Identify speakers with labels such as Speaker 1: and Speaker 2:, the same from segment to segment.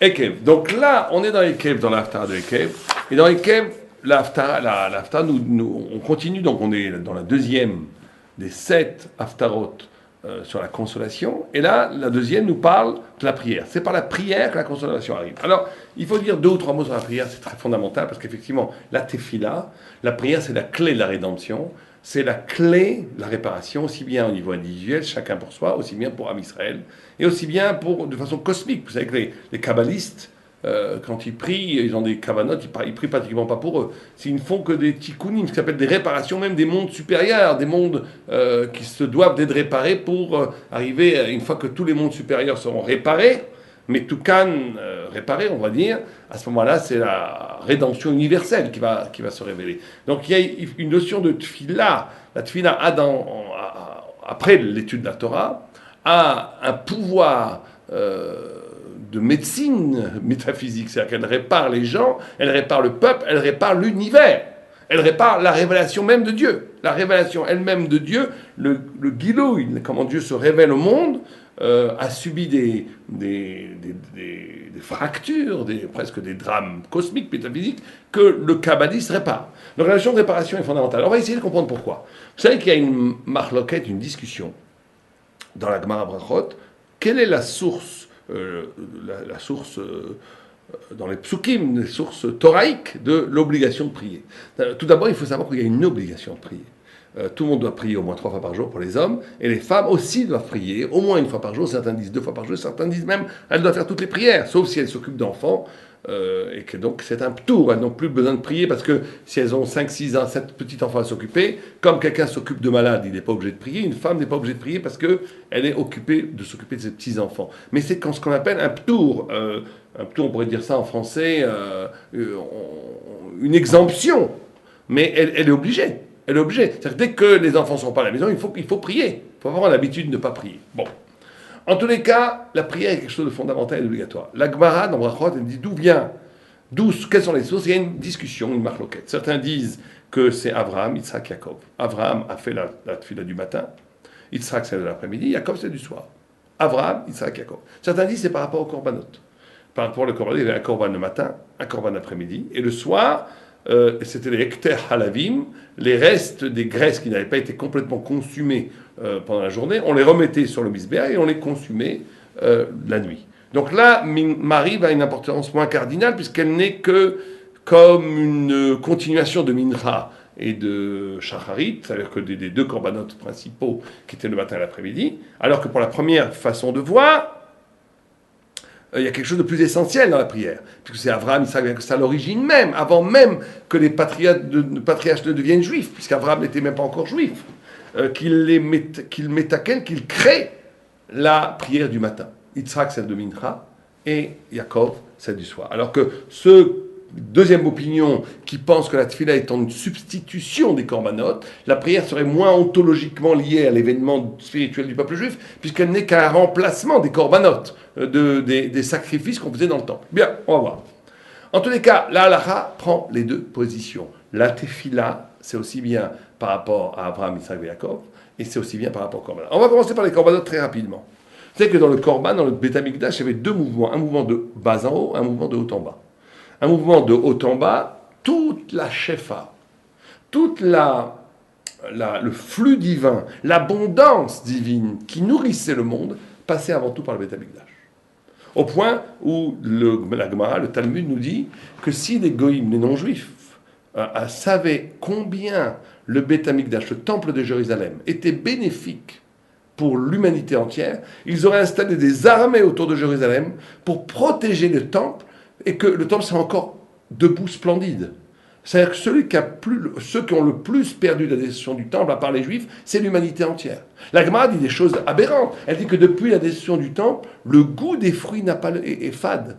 Speaker 1: Ekev. Donc là, on est dans Ekev, dans l'Haftarah de Ekev. Et dans Ekev, l'Haftarah, on continue, donc on est dans la deuxième des 7 Haftarot sur la consolation. Et là, la deuxième nous parle de la prière. C'est par la prière que la consolation arrive. Alors, il faut dire 2 ou 3 mots sur la prière, c'est très fondamental, parce qu'effectivement, la tefila, la prière, c'est la clé de la rédemption. C'est la clé de la réparation, aussi bien au niveau individuel, chacun pour soi, aussi bien pour Am Israël, et aussi bien de façon cosmique. Vous savez que les kabbalistes, quand ils prient, ils ont des kavanotes, ils prient pratiquement pas pour eux. Ils ne font que des tikkunim, ce qui s'appelle des réparations, même des mondes supérieurs, des mondes qui se doivent d'être réparés pour arriver, une fois que tous les mondes supérieurs seront réparés, mais tout réparé, on va dire, à ce moment-là, c'est la rédemption universelle qui va se révéler. Donc il y a une notion de tfila. La tfila après l'étude de la Torah, a un pouvoir de médecine métaphysique. C'est-à-dire qu'elle répare les gens, elle répare le peuple, elle répare l'univers. Elle répare la révélation même de Dieu. La révélation elle-même de Dieu, le Gilouï, comment Dieu se révèle au monde, a subi des fractures, presque des drames cosmiques, métaphysiques, que le kabbaliste répare. Donc la notion de réparation est fondamentale. On va essayer de comprendre pourquoi. Vous savez qu'il y a une marloquette, une discussion dans la Gemara Brachot. Quelle est la source, dans les psukim, les sources thoraïques de l'obligation de prier? Tout d'abord, il faut savoir qu'il y a une obligation de prier. Tout le monde doit prier au moins 3 fois par jour pour les hommes, et les femmes aussi doivent prier au moins 1 fois par jour. Certains disent 2 fois par jour, certains disent même elles doivent faire toutes les prières, sauf si elles s'occupent d'enfants, et que donc c'est un ptour, elles n'ont plus besoin de prier, parce que si elles ont 5, 6 ans, 7 petits enfants à s'occuper, comme quelqu'un s'occupe de malade, il n'est pas obligé de prier, une femme n'est pas obligée de prier parce qu'elle est occupée de s'occuper de ses petits enfants. Mais c'est ce qu'on appelle un ptour, on pourrait dire ça en français, une exemption, mais elle est obligée. Elle est obligée. C'est-à-dire que dès que les enfants ne sont pas à la maison, il faut prier. Il faut avoir l'habitude de ne pas prier. Bon. En tous les cas, la prière est quelque chose de fondamental et d'obligatoire. La Gemara, dans Brachot, elle dit quelles sont les sources? Il y a une discussion, une marloquette. Certains disent que c'est Abraham, Yitzhak, Yaakov. Abraham a fait la tefila du matin, Yitzhak c'est de l'après-midi, Yaakov c'est du soir. Abraham, Yitzhak, Yaakov. Certains disent que c'est par rapport au korbanot. Par rapport au korbanot, il y avait un korban le matin, un korban l'après-midi, et le soir, c'était les hekter halavim, les restes des graisses qui n'avaient pas été complètement consumées pendant la journée, on les remettait sur le misbéa et on les consumait la nuit. Donc là, Marie a une importance moins cardinale puisqu'elle n'est que comme une continuation de Mincha et de Shacharit, c'est-à-dire que des 2 corbanotes principaux qui étaient le matin et l'après-midi, alors que pour la première façon de voir, il y a quelque chose de plus essentiel dans la prière, puisque c'est Abraham, c'est à l'origine même, avant même que les patriarches ne deviennent juifs, puisqu'Abraham n'était même pas encore juif, qu'il crée la prière du matin. Yitzhak, celle de Mincha, et Yaakov, celle du soir. Alors que deuxième opinion qui pense que la tefila est une substitution des corbanotes, la prière serait moins ontologiquement liée à l'événement spirituel du peuple juif, puisqu'elle n'est qu'un remplacement des corbanotes, des sacrifices qu'on faisait dans le temple. Bien, on va voir. En tous les cas, la halakha prend les 2 positions. La tefila, c'est aussi bien par rapport à Abraham, Yitzhak et Yaakov, et c'est aussi bien par rapport aux corbanotes. On va commencer par les corbanotes très rapidement. Vous savez que dans le korban, dans le Beth Amikdash, il y avait 2 mouvements, un mouvement de bas en haut, un mouvement de haut en bas. Un mouvement de haut en bas, toute la shefa, toute le flux divin, l'abondance divine qui nourrissait le monde, passait avant tout par le Beth Amikdash. Au point où la Gemara, le Talmud nous dit que si les goïms, les non-juifs, savaient combien le Beth Amikdash, le temple de Jérusalem, était bénéfique pour l'humanité entière, ils auraient installé des armées autour de Jérusalem pour protéger le temple, et que le temple soit encore debout splendide. C'est-à-dire que ceux qui ont le plus perdu de la destruction du temple, à part les juifs, c'est l'humanité entière. La Gemara dit des choses aberrantes. Elle dit que depuis la destruction du temple, le goût des fruits est fade.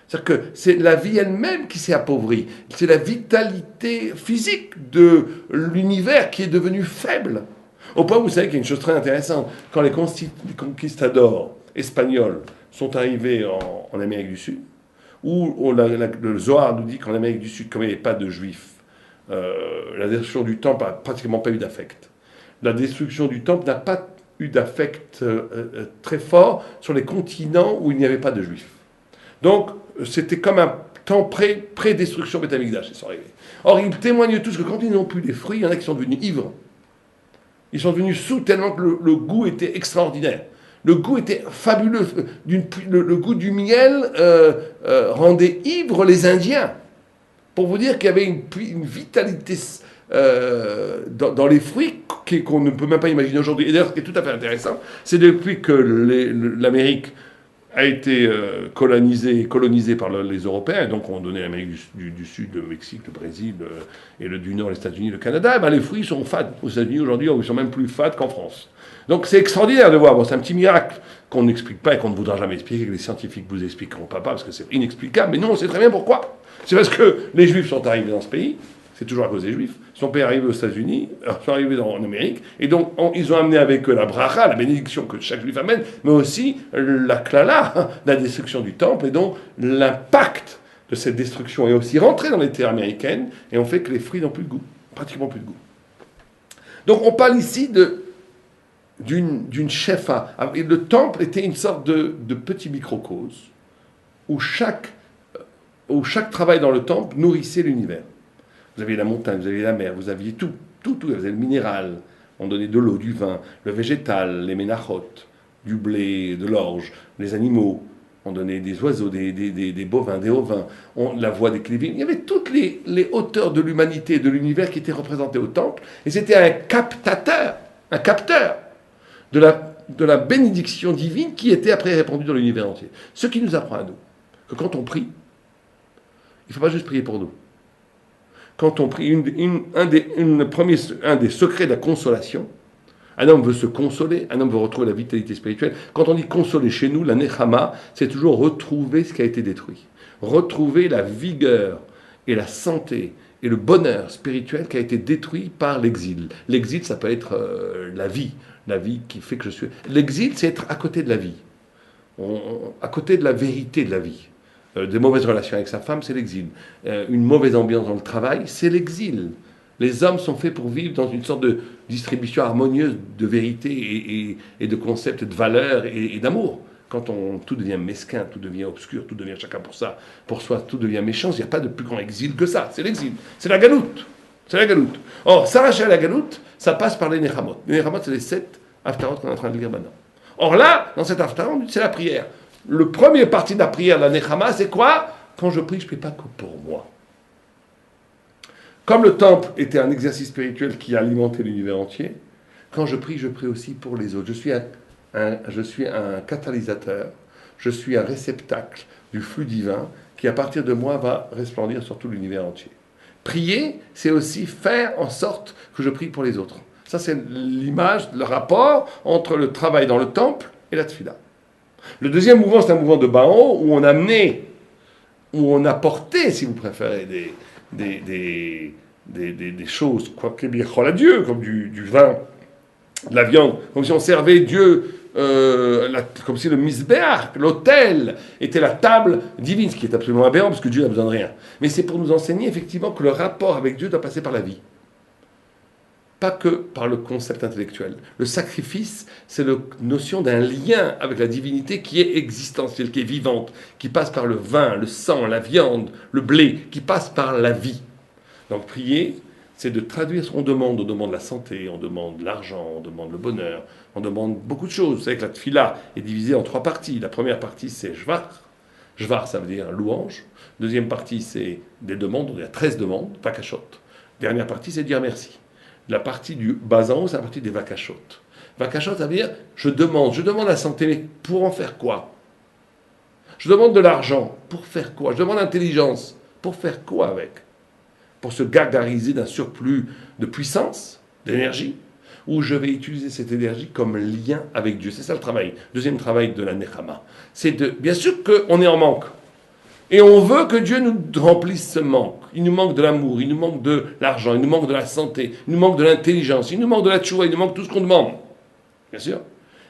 Speaker 1: C'est-à-dire que c'est la vie elle-même qui s'est appauvrie. C'est la vitalité physique de l'univers qui est devenue faible. Au point où vous savez qu'il y a une chose très intéressante. Quand les conquistadors espagnols sont arrivés en Amérique du Sud, où le Zohar nous dit qu'en Amérique du Sud, comme il n'y avait pas de juifs, la destruction du temple n'a pratiquement pas eu d'affect. La destruction du temple n'a pas eu d'affect très fort sur les continents où il n'y avait pas de juifs. Donc, c'était comme un temps pré-destruction Beth Amikdash, ils sont arrivés. Or, ils témoignent tous que quand ils n'ont plus les fruits, il y en a qui sont devenus ivres. Ils sont devenus sous tellement que le goût était extraordinaire. Le goût était fabuleux. Le goût du miel rendait ivres les Indiens. Pour vous dire qu'il y avait une vitalité dans les fruits qu'on ne peut même pas imaginer aujourd'hui. Et d'ailleurs, ce qui est tout à fait intéressant, c'est depuis que l'Amérique a été colonisée par les Européens, et donc on donnait l'Amérique du Sud, le Mexique, le Brésil, et du Nord, les États-Unis, le Canada, les fruits sont fades. Aux États-Unis, aujourd'hui, ils sont même plus fades qu'en France. Donc c'est extraordinaire de voir. Bon, c'est un petit miracle qu'on n'explique pas et qu'on ne voudra jamais expliquer, que les scientifiques vous expliqueront pas, parce que c'est inexplicable. Mais nous, on sait très bien pourquoi. C'est parce que les Juifs sont arrivés dans ce pays, c'est toujours à cause des Juifs. Son père est arrivé aux États-Unis, sont arrivés en Amérique, et donc ils ont amené avec eux la bracha, la bénédiction que chaque Juif amène, mais aussi la klala, la destruction du temple, et donc l'impact de cette destruction est aussi rentré dans les terres américaines, et on fait que les fruits n'ont plus de goût, pratiquement plus de goût. Donc on parle ici d'une shefa. Le temple était une sorte de petit microcosme, où chaque travail dans le temple nourrissait l'univers. Vous aviez la montagne, vous aviez la mer, vous aviez tout. Vous aviez le minéral, on donnait de l'eau, du vin, le végétal, les ménachot, du blé, de l'orge, les animaux, on donnait des oiseaux, des bovins, des ovins, la voix des clévines. Il y avait toutes les hauteurs de l'humanité et de l'univers qui étaient représentées au temple, et c'était un capteur de la bénédiction divine qui était après répandue dans l'univers entier. Ce qui nous apprend à nous que quand on prie, il ne faut pas juste prier pour nous. Quand on prie, un des secrets de la consolation, un homme veut se consoler, un homme veut retrouver la vitalité spirituelle. Quand on dit consoler chez nous, la nechama, c'est toujours retrouver ce qui a été détruit. Retrouver la vigueur et la santé et le bonheur spirituel qui a été détruit par l'exil. L'exil, ça peut être la vie qui fait que je suis... L'exil, c'est être à côté de la vie, à côté de la vérité de la vie. Des mauvaises relations avec sa femme, c'est l'exil. Une mauvaise ambiance dans le travail, c'est l'exil. Les hommes sont faits pour vivre dans une sorte de distribution harmonieuse de vérité et de concepts, de valeurs et d'amour. Quand tout devient mesquin, tout devient obscur, tout devient chacun pour soi, tout devient méchant, il n'y a pas de plus grand exil que ça. C'est l'exil. C'est la galoute. Or, s'arracher à la galoute, ça passe par les nechamot. Les nechamot, c'est les 7 haftarot qu'on est en train de lire maintenant. Or là, dans cet haftarot, c'est la prière. Le premier parti de la prière de la Nechama, c'est quoi? Quand je prie, je ne prie pas que pour moi. Comme le temple était un exercice spirituel qui alimentait l'univers entier, quand je prie aussi pour les autres. Je suis un catalyseur, je suis un réceptacle du flux divin qui, à partir de moi, va resplendir sur tout l'univers entier. Prier, c'est aussi faire en sorte que je prie pour les autres. Ça, c'est l'image, le rapport entre le travail dans le temple et la tefila. Le deuxième mouvement, c'est un mouvement de bas en haut, où on apportait, si vous préférez, des choses, quoi que bien à Dieu, comme du vin, de la viande, comme si on servait Dieu, comme si le misbéach, l'autel, était la table divine, ce qui est absolument aberrant, parce que Dieu n'a besoin de rien. Mais c'est pour nous enseigner, effectivement, que le rapport avec Dieu doit passer par la vie. Pas que par le concept intellectuel. Le sacrifice, c'est la notion d'un lien avec la divinité qui est existentielle, qui est vivante, qui passe par le vin, le sang, la viande, le blé, qui passe par la vie. Donc prier, c'est de traduire ce qu'on demande. On demande la santé, on demande l'argent, on demande le bonheur, on demande beaucoup de choses. Vous savez que la tefila est divisée en 3 parties. La première partie, c'est Jvar. Jvar, ça veut dire louange. Deuxième partie, c'est des demandes. Il y a 13 demandes, vakashot. Dernière partie, c'est dire merci. La partie du bas en haut, c'est la partie des vakashot. Vakashot, ça veut dire je demande la santé, mais pour en faire quoi? Je demande de l'argent, pour faire quoi? Je demande l'intelligence, pour faire quoi avec? Pour se gargariser d'un surplus de puissance, d'énergie, ou je vais utiliser cette énergie comme lien avec Dieu. C'est ça le travail. Deuxième travail de la Nechama. C'est bien sûr qu'on est en manque. Et on veut que Dieu nous remplisse ce manque. Il nous manque de l'amour, il nous manque de l'argent, il nous manque de la santé, il nous manque de l'intelligence, il nous manque de la tchouva, il nous manque tout ce qu'on demande. Bien sûr.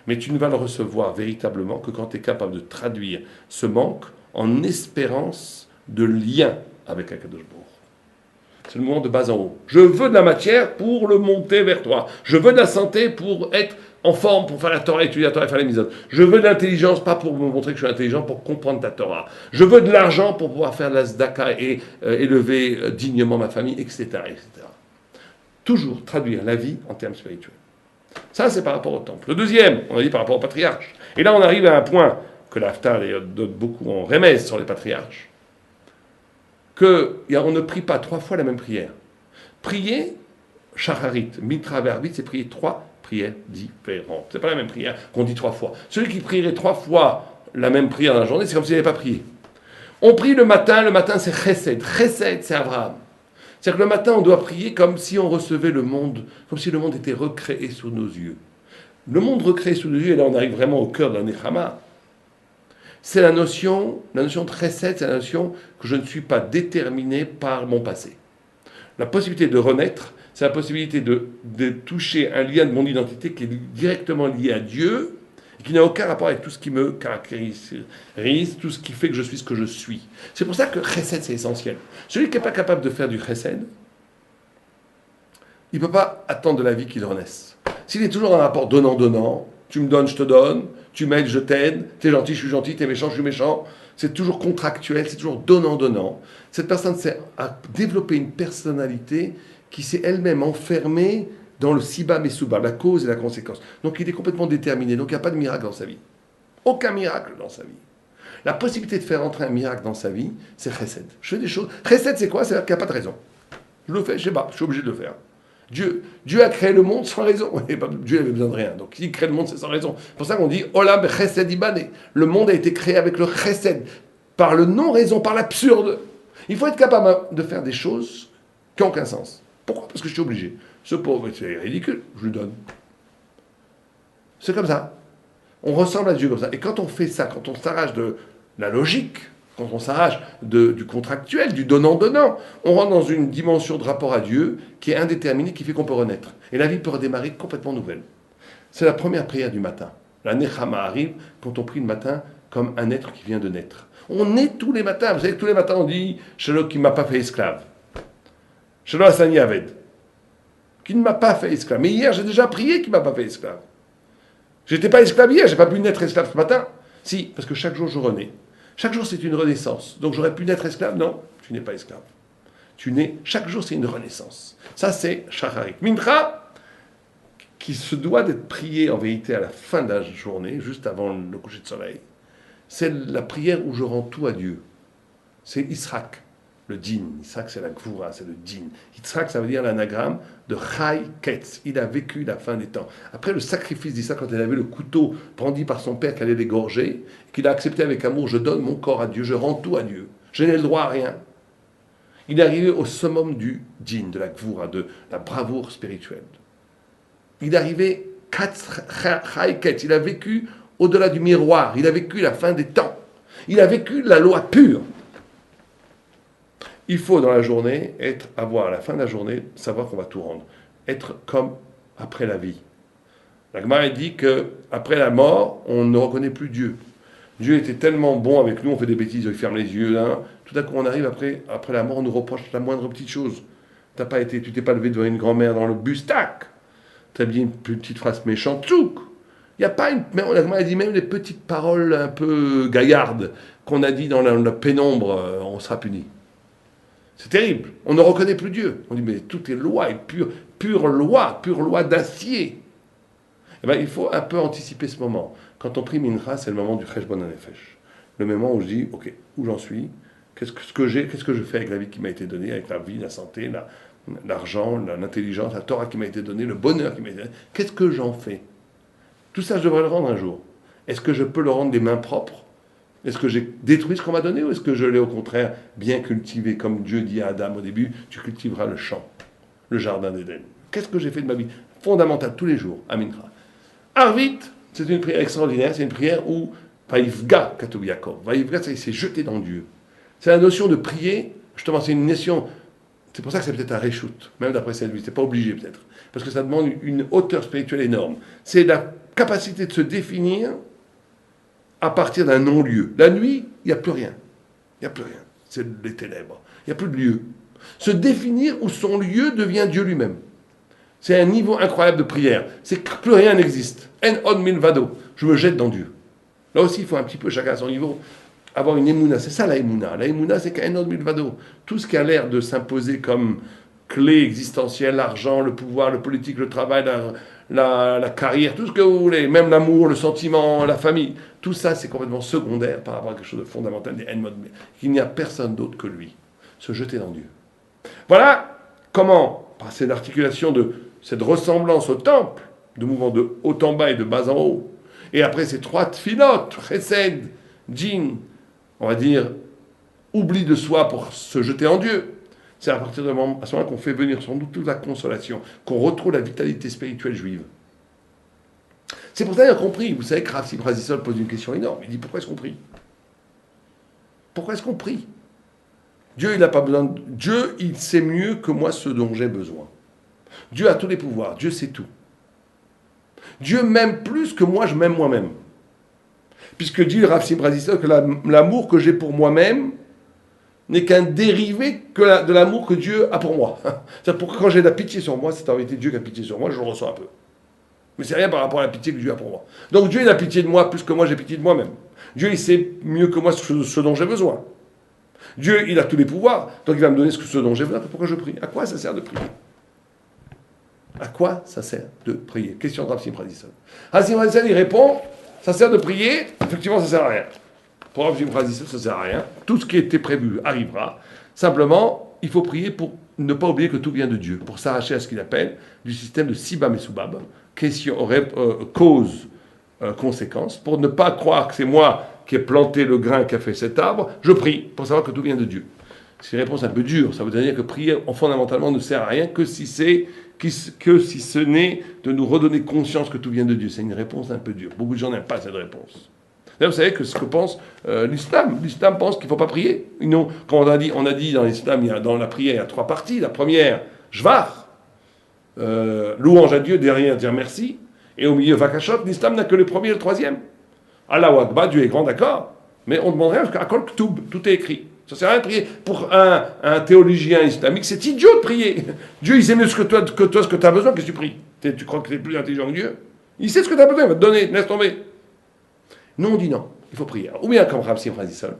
Speaker 1: Mais tu ne vas le recevoir véritablement que quand tu es capable de traduire ce manque en espérance de lien avec Akadosh Baruch Hu. C'est le mouvement de bas en haut. Je veux de la matière pour le monter vers toi. Je veux de la santé pour être en forme, pour faire la Torah, étudier la Torah et faire les mitzvot. Je veux de l'intelligence, pas pour me montrer que je suis intelligent, pour comprendre ta Torah. Je veux de l'argent pour pouvoir faire de la tzedaka et élever dignement ma famille, etc., etc. Toujours traduire la vie en termes spirituels. Ça, c'est par rapport au temple. Le deuxième, on a dit par rapport au patriarche. Et là, on arrive à un point que l'Haftar donne beaucoup en remède sur les patriarches, qu'on ne prie pas 3 fois la même prière. Prier, shacharit, mitra verbit, c'est prier 3 prières différentes. C'est pas la même prière qu'on dit 3 fois. Celui qui prierait 3 fois la même prière dans la journée, c'est comme s'il n'avait pas prié. On prie le matin c'est chesed. Chesed, c'est Abraham. C'est-à-dire que le matin, on doit prier comme si on recevait le monde, comme si le monde était recréé sous nos yeux. Le monde recréé sous nos yeux, et là on arrive vraiment au cœur de la Nechama, c'est la notion de chesed, c'est la notion que je ne suis pas déterminé par mon passé. La possibilité de renaître, c'est la possibilité de toucher un lien de mon identité qui est directement lié à Dieu, et qui n'a aucun rapport avec tout ce qui me caractérise, tout ce qui fait que je suis ce que je suis. C'est pour ça que chesed, c'est essentiel. Celui qui n'est pas capable de faire du chesed, il ne peut pas attendre de la vie qu'il renaisse. S'il est toujours dans un rapport donnant-donnant, tu me donnes, je te donne, tu m'aides, je t'aide, t'es gentil, je suis gentil, t'es méchant, je suis méchant, c'est toujours contractuel, c'est toujours donnant-donnant. Cette personne a développé une personnalité qui s'est elle-même enfermée dans le Sibam et Soubam, la cause et la conséquence. Donc il est complètement déterminé, donc il n'y a pas de miracle dans sa vie. Aucun miracle dans sa vie. La possibilité de faire entrer un miracle dans sa vie, c'est chesed. Je fais des choses. Chesed, c'est quoi? C'est-à-dire qu'il n'y a pas de raison. Je le fais, je sais pas, je suis obligé de le faire. Dieu a créé le monde sans raison. Dieu n'avait besoin de rien. Donc s'il crée le monde, c'est sans raison. C'est pour ça qu'on dit Olam chesed ibane. Le monde a été créé avec le chesed, par le non-raison, par l'absurde. Il faut être capable de faire des choses qui n'ont aucun sens. Pourquoi? Parce que je suis obligé. Ce pauvre, c'est ridicule, je lui donne. C'est comme ça. On ressemble à Dieu comme ça. Et quand on fait ça, quand on s'arrache de la logique, quand on s'arrache du contractuel, du donnant-donnant, on rentre dans une dimension de rapport à Dieu qui est indéterminée, qui fait qu'on peut renaître. Et la vie peut redémarrer complètement nouvelle. C'est la première prière du matin. La Nechama arrive quand on prie le matin comme un être qui vient de naître. On naît tous les matins. Vous savez que tous les matins on dit « Shalom qui ne m'a pas fait esclave ». « Shalom Asani Aved » qui ne m'a pas fait esclave. Mais hier, j'ai déjà prié qui ne m'a pas fait esclave. J'étais pas esclave hier, j'ai pas pu naître esclave ce matin. Si, parce que chaque jour, je renais. Chaque jour, c'est une renaissance. Donc, j'aurais pu naître esclave? Non, tu n'es pas esclave. Tu nais, chaque jour, c'est une renaissance. Ça, c'est Shacharit. Mincha, qui se doit d'être prié en vérité à la fin de la journée, juste avant le coucher de soleil, c'est la prière où je rends tout à Dieu. C'est Israq. Le din, Yitzhak c'est la gvoura, c'est le din. Yitzhak ça veut dire l'anagramme de Chai Ketz. Il a vécu la fin des temps. Après le sacrifice d'Isaac, quand il avait le couteau brandi par son père qui allait l'égorger, qu'il a accepté avec amour, je donne mon corps à Dieu, je rends tout à Dieu. Je n'ai le droit à rien. Il est arrivé au summum du din, de la gvoura, de la bravoure spirituelle. Il est arrivé Chai Ketz. Il a vécu au-delà du miroir. Il a vécu la fin des temps. Il a vécu la loi pure. Il faut dans la journée avoir à la fin de la journée, savoir qu'on va tout rendre. Être comme après la vie. La Gemara dit qu'après la mort, on ne reconnaît plus Dieu. Dieu était tellement bon avec nous, on fait des bêtises, il ferme les yeux. Là. Tout à coup, on arrive après la mort, on nous reproche la moindre petite chose. Tu t'es pas levé devant une grand-mère dans le bus, tac. Tu as dit une petite phrase méchante, tchouk. Il n'y a pas une. La Gemara dit même les petites paroles un peu gaillardes qu'on a dit dans la pénombre, on sera puni. C'est terrible. On ne reconnaît plus Dieu. On dit, mais tout est loi, et pure loi d'acier. Eh bien, il faut un peu anticiper ce moment. Quand on prie Mincha, c'est le moment du Cheshbon HaNefesh. Le moment où je dis, ok, où j'en suis? Qu'est-ce que je fais avec la vie qui m'a été donnée, avec la vie, la santé, l'argent, l'intelligence, la Torah qui m'a été donnée, le bonheur qui m'a été donné? Qu'est-ce que j'en fais? Tout ça, je devrais le rendre un jour. Est-ce que je peux le rendre des mains propres? Est-ce que j'ai détruit ce qu'on m'a donné ou est-ce que je l'ai au contraire bien cultivé? Comme Dieu dit à Adam au début, tu cultiveras le champ, le jardin d'Éden. Qu'est-ce que j'ai fait de ma vie? Fondamentale, tous les jours, Amincha. Arvit, c'est une prière extraordinaire, c'est une prière où Vaïvga Katoub Yaakov. Vaïvga, ça il s'est jeté dans Dieu. C'est la notion de prier, justement, c'est une notion, c'est pour ça que c'est peut-être un reshoot, même d'après cette vie, c'est pas obligé peut-être, parce que ça demande une hauteur spirituelle énorme. C'est la capacité de se définir à partir d'un non-lieu. La nuit, il n'y a plus rien. Il n'y a plus rien. C'est les ténèbres. Il n'y a plus de lieu. Se définir où son lieu devient Dieu lui-même. C'est un niveau incroyable de prière. C'est que plus rien n'existe. En od milvado. Je me jette dans Dieu. Là aussi, il faut un petit peu, chacun à son niveau, avoir une émouna. C'est ça la émouna. La émouna, c'est qu'en od milvado. Tout ce qui a l'air de s'imposer comme clé existentielle, l'argent, le pouvoir, le politique, le travail, la carrière, tout ce que vous voulez, même l'amour, le sentiment, la famille, tout ça, c'est complètement secondaire par rapport à quelque chose de fondamental, qu'il n'y a personne d'autre que lui. Se jeter dans Dieu. Voilà comment, par cette articulation de cette ressemblance au temple, de mouvement de haut en bas et de bas en haut, et après ces trois tfilotes, chesed, djinn, on va dire, oubli de soi pour se jeter en Dieu. C'est à partir de ce moment qu'on fait venir sans doute toute la consolation, qu'on retrouve la vitalité spirituelle juive. C'est pour ça qu'il a compris. Vous savez que Rav Simcha Zissol pose une question énorme. Il dit, pourquoi est-ce qu'on prie? Pourquoi est-ce qu'on prie? Dieu, il n'a pas besoin Dieu, il sait mieux que moi ce dont j'ai besoin. Dieu a tous les pouvoirs. Dieu sait tout. Dieu m'aime plus que moi, je m'aime moi-même. Puisque dit Rav Simcha Zissol que l'amour que j'ai pour moi-même n'est qu'un dérivé de l'amour que Dieu a pour moi. C'est pour que quand j'ai de la pitié sur moi, c'est en réalité Dieu qui a pitié sur moi, je le ressens un peu. Mais c'est rien par rapport à la pitié que Dieu a pour moi. Donc Dieu, il a pitié de moi plus que moi, j'ai pitié de moi-même. Dieu, il sait mieux que moi ce dont j'ai besoin. Dieu, il a tous les pouvoirs, donc il va me donner ce dont j'ai besoin. Pourquoi je prie? À quoi ça sert de prier? À quoi ça sert de prier? Question de Rav Simcha Zissol. Rav Simcha Zissol, il répond, ça sert de prier, effectivement, ça sert à rien. Pour Rav Simcha Zissol, ça sert à rien. Tout ce qui était prévu arrivera. Simplement, il faut prier pour ne pas oublier que tout vient de Dieu, pour s'arracher à ce qu'il appelle du système de Sibam et Soubab, cause, conséquence, pour ne pas croire que c'est moi qui ai planté le grain qui a fait cet arbre, je prie pour savoir que tout vient de Dieu. C'est une réponse un peu dure, ça veut dire que prier fondamentalement ne sert à rien que si ce n'est de nous redonner conscience que tout vient de Dieu. C'est une réponse un peu dure. Beaucoup de gens n'aiment pas cette réponse. D'ailleurs, vous savez que ce que pense l'islam. L'islam pense qu'il ne faut pas prier. Non, quand on a dit dans l'islam, dans la prière, il y a trois parties. La première, Jvar, louange à Dieu, derrière dire merci. Et au milieu, Vakashot, l'islam n'a que le premier et le troisième. Allahu Akbar, Dieu est grand, d'accord. Mais on demande rien, parce qu'à Kol Ktoub, tout est écrit. Ça ne sert à rien de prier. Pour un théologien islamique, c'est idiot de prier. Dieu, il sait mieux ce que toi, ce que tu as besoin, qu'est-ce que tu pries? Tu crois que tu es plus intelligent que Dieu? Il sait ce que tu as besoin, il va te donner, laisse tomber. Nous, on dit non, il faut prier. Ou bien comme Rav Simcha Zissol,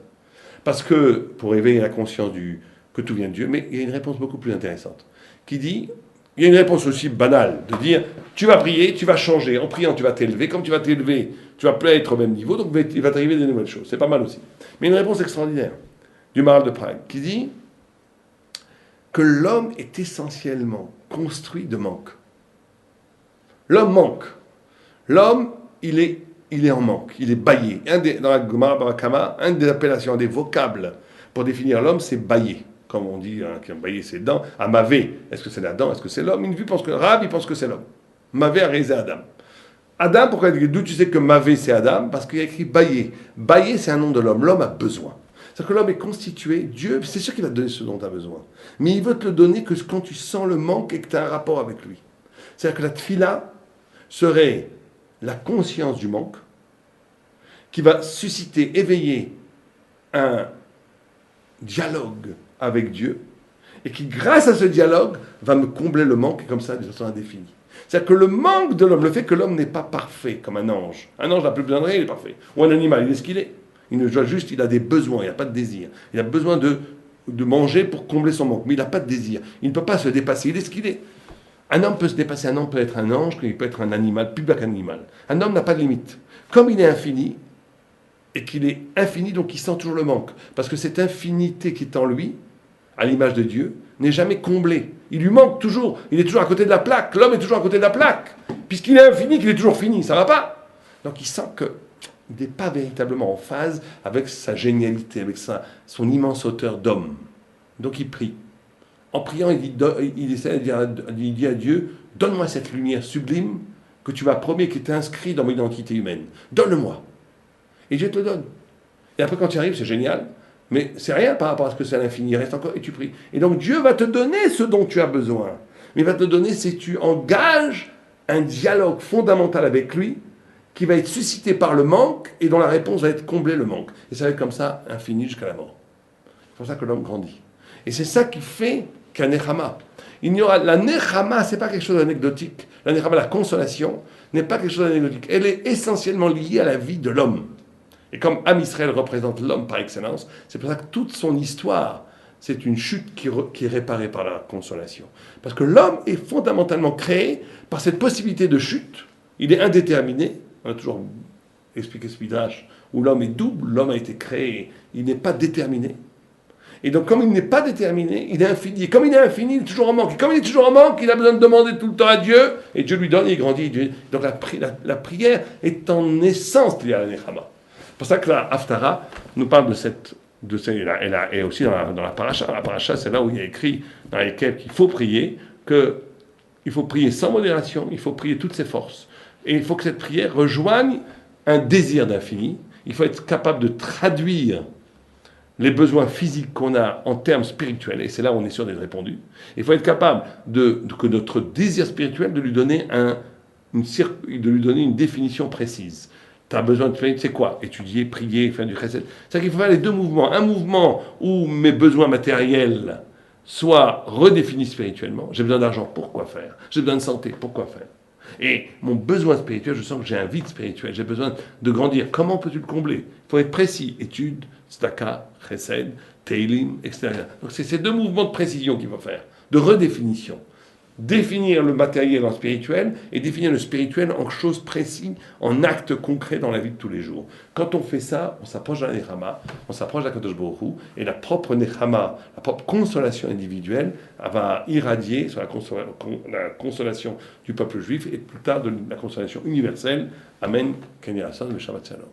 Speaker 1: parce que, pour éveiller la conscience que tout vient de Dieu, mais il y a une réponse beaucoup plus intéressante, qui dit, il y a une réponse aussi banale, de dire, tu vas prier, tu vas changer, en priant tu vas t'élever, comme tu vas t'élever, tu vas plus être au même niveau, donc il va t'arriver des nouvelles choses, c'est pas mal aussi. Mais une réponse extraordinaire, du Maharal de Prague, qui dit que l'homme est essentiellement construit de manque. L'homme manque. L'homme, il est en manque, il est baillé. Dans la Gemara Barakama, une des appellations, des vocables pour définir l'homme, c'est baillé. Comme on dit, qui a baillé ses dents. À Mavé, est-ce que c'est la dent, est-ce que c'est l'homme? Une vue pense que Rav, il pense que c'est l'homme. Mavé a réalisé Adam. Adam, pourquoi? D'où tu sais que Mavé c'est Adam? Parce qu'il y a écrit baillé. Baillé, c'est un nom de l'homme. L'homme a besoin. C'est-à-dire que l'homme est constitué, Dieu, c'est sûr qu'il va te donner ce dont tu as besoin. Mais il veut te le donner que quand tu sens le manque et que tu as un rapport avec lui. C'est-à-dire que la tfila serait la conscience du manque, qui va susciter, éveiller un dialogue avec Dieu, et qui, grâce à ce dialogue, va me combler le manque, et comme ça, de façon indéfinie. C'est-à-dire que le manque de l'homme, le fait que l'homme n'est pas parfait, comme un ange n'a plus besoin de rien, il est parfait. Ou un animal, il est ce qu'il est. Il ne doit juste, il a des besoins, il n'a pas de désir. Il a besoin de manger pour combler son manque, mais il n'a pas de désir. Il ne peut pas se dépasser, il est ce qu'il est. Un homme peut se dépasser, un homme peut être un ange, il peut être un animal, plus bas qu'un animal. Un homme n'a pas de limite. Comme il est infini, et qu'il est infini, donc il sent toujours le manque. Parce que cette infinité qui est en lui, à l'image de Dieu, n'est jamais comblée. Il lui manque toujours. Il est toujours à côté de la plaque. L'homme est toujours à côté de la plaque. Puisqu'il est infini, qu'il est toujours fini. Ça ne va pas. Donc il sent qu'il n'est pas véritablement en phase avec sa génialité, avec son immense hauteur d'homme. Donc il prie. En priant, il essaie il dit à Dieu, donne-moi cette lumière sublime que tu m'as promis, qui est inscrite dans mon identité humaine. Donne-le-moi. Et Dieu te le donne. Et après, quand tu arrives, c'est génial. Mais c'est rien par rapport à ce que c'est à l'infini. Il reste encore et tu pries. Et donc Dieu va te donner ce dont tu as besoin. Mais il va te donner si tu engages un dialogue fondamental avec lui qui va être suscité par le manque et dont la réponse va être combler le manque. Et ça va être comme ça, infini jusqu'à la mort. C'est pour ça que l'homme grandit. Et c'est ça qui fait qu'un Nechama. La Nechama, ce n'est pas quelque chose d'anecdotique. La Nechama, la consolation, n'est pas quelque chose d'anecdotique. Elle est essentiellement liée à la vie de l'homme. Et comme Am Israël représente l'homme par excellence, c'est pour ça que toute son histoire, c'est une chute qui est réparée par la consolation. Parce que l'homme est fondamentalement créé par cette possibilité de chute. Il est indéterminé. On a toujours expliqué ce midrash où l'homme est double, l'homme a été créé, il n'est pas déterminé. Et donc, comme il n'est pas déterminé, il est infini. Et comme il est infini, il est toujours en manque. Et comme il est toujours en manque, il a besoin de demander tout le temps à Dieu, et Dieu lui donne, et il grandit. Donc, la prière est en essence liée à la Nechama. C'est pour ça que la Haftara nous parle de cette. Et aussi dans la paracha. La paracha, c'est là où il y a écrit, dans lesquels qu'il faut prier, qu'il faut prier sans modération, il faut prier toutes ses forces. Et il faut que cette prière rejoigne un désir d'infini. Il faut être capable de traduire les besoins physiques qu'on a en termes spirituels, et c'est là où on est sûr d'être répondu. Il faut être capable que notre désir spirituel, de lui donner une définition précise. Tu as besoin de faire, c'est quoi? Étudier, prier, faire du chesed. C'est-à-dire qu'il faut faire les deux mouvements. Un mouvement où mes besoins matériels soient redéfinis spirituellement. J'ai besoin d'argent, pourquoi faire? J'ai besoin de santé, pourquoi faire? Et mon besoin spirituel, je sens que j'ai un vide spirituel, j'ai besoin de grandir. Comment peux-tu le combler? Il faut être précis. Étude, tzedaka, chesed, teilim, etc. Donc c'est ces deux mouvements de précision qu'il faut faire, de redéfinition. Définir le matériel en spirituel et définir le spirituel en choses précises, en actes concrets dans la vie de tous les jours. Quand on fait ça, on s'approche de la Nechama, on s'approche de la Kadosh Baruch Hu, et la propre Nechama, la propre consolation individuelle, va irradier sur la consolation du peuple juif et plus tard de la consolation universelle. Amen. Kenny Hassan, le Shabbat Shalom.